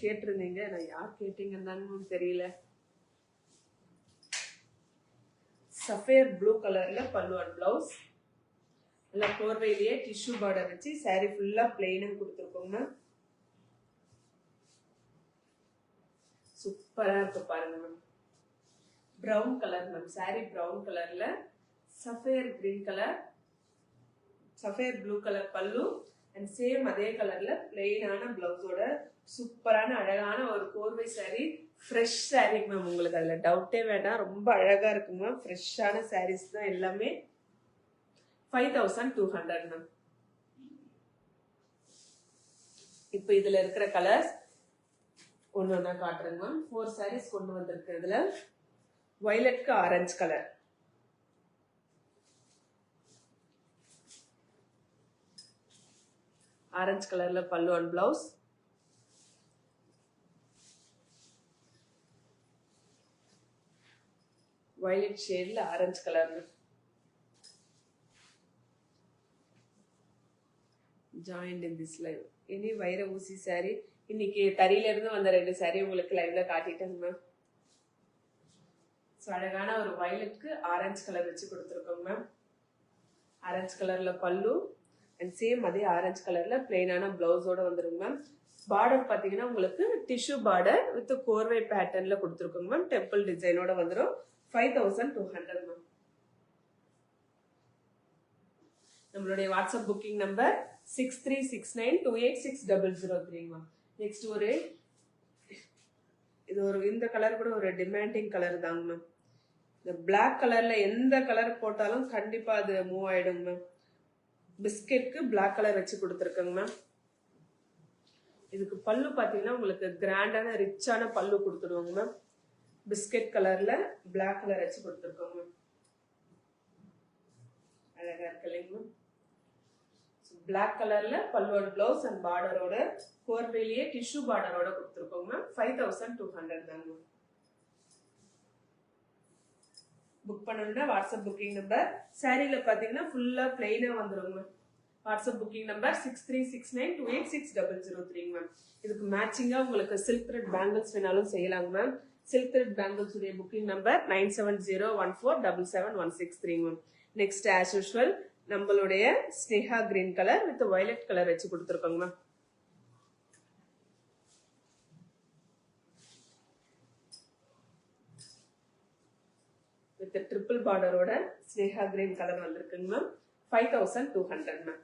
கேட்டிருந்தீங்க, நான் யார் கேட்டீங்கன்னு தெரியல. சஃபேர் ப்ளூ கலர்ல பல்லு அண்ட் பிளவுஸ், நல்லா கோர்வையிலேயே டிஷ்யூ பார்டர் வச்சு சாரி ஃபுல்லா பிளெயினா கொடுத்துருக்கோங்க. சூப்பரா இருக்கு பாருங்க ma'am. Brown colour ma'am, sari brown கலர்ல sapphire green colour, sapphire blue colour pallu and same அதே கலர்ல பிளெயினான பிளவுஸோட சூப்பரான அழகான ஒரு கோர்வை சாரி. ஃப்ரெஷ் சாரி மேம், உங்களுக்கு அதுல டவுட்டே வேண்டாம். ரொம்ப அழகா இருக்குங்க. ஃப்ரெஷ்ஷான சாரீஸ் தான் எல்லாமே. 5200 மேம். இப்போ இதுல இருக்கிற கலர்ஸ் ஒன்னு ஒன்னா காட்டுறேங்க மேம். 4 சாரீஸ் கொண்டு வந்திருக்கிறதுல வயலட்க்கு ஆரஞ்சு கலர், ஆரஞ்சு கலர்ல பல்லு அண்ட் பிளவுஸ், வயலட் ஷேட்ல orange colour joint in this live. இனி வைர ஊசி சாரி. இன்னைக்கு தறியில இருந்து வந்த 2 சாரி உங்களுக்கு லைவ்ல காட்டிட்டேங்க மேம். அழகான ஒரு வயலட்க்கு ஆரஞ்சு கலர் வச்சு கொடுத்துருக்கோங்க மேம். ஆரஞ்சு கலர்ல பல்லு அண்ட் சேம் அதே ஆரஞ்சு கலர்ல பிளெயினான பிளவுஸோட வந்துருங்க மேம். பார்டர் பாத்தீங்கன்னா உங்களுக்கு டிஷ்யூ பார்டர் வித் கோர்வை பேட்டர்ன்ல கொடுத்துருக்கோங்க மேம். டெம்பிள் டிசைனோட வந்துடும். 5200 மேம். நம்மளுடைய WhatsApp booking number 6369286003 ma'am. Next ஒரு இது ஒரு இந்த கலர் கூட ஒரு டிமாண்டிங் கலர் தாங்க மேம். இந்த பிளாக் கலர்ல எந்த கலர் போட்டாலும் கண்டிப்பா அது மூவ் ஆயிடுங்க மேம். பிஸ்கெட்க்கு பிளாக் கலர் வச்சு கொடுத்துருக்கேங்க மேம். இதுக்கு பல்லு பாத்தீங்கன்னா உங்களுக்கு கிராண்டான ரிச்சான பல்லு கொடுத்துடுவோங்க மேம். பிஸ்கெட் கலர்ல பிளாக் கலர் வச்சு கொடுத்துருக்கோங்க மேம். அழகா இருக்கு இல்லைங்க மேம். பிளாக் கலர்ல பல்லு அண்ட் பிளவுஸ் அண்ட் பார்டரோட கோர்வையிலேயே டிஷ்யூ பார்டரோட கொடுத்துருக்கோங்க மேம். 5200 தாங்க மேம். புக் பண்ணணும்னா வாட்ஸ்அப் புக்கிங் நம்பர். சாரியில பாத்தீங்கன்னா ஃபுல்லா பிளெயினா வந்துருங்க ma'am. WhatsApp booking number 6369286003 ma'am. இதுக்கு மேட்சிங்கா உங்களுக்கு சில்க் த்ரெட் பேங்கிள்ஸ் வேணாலும் செய்யலாங்க மேம். சில்க் த்ரெட் பேங்கிள்ஸ் உடைய booking number 9701477163 ma'am. Next as usual நம்மளுடைய Sneha green colour with violet colour வச்சு கொடுத்துருக்கோங்க மேம். வித் ட்ரிபிள் பார்டரோட ஸ்னேஹா கிரீன் கலர் வந்திருக்குங்க மேம். 5200 மேம்.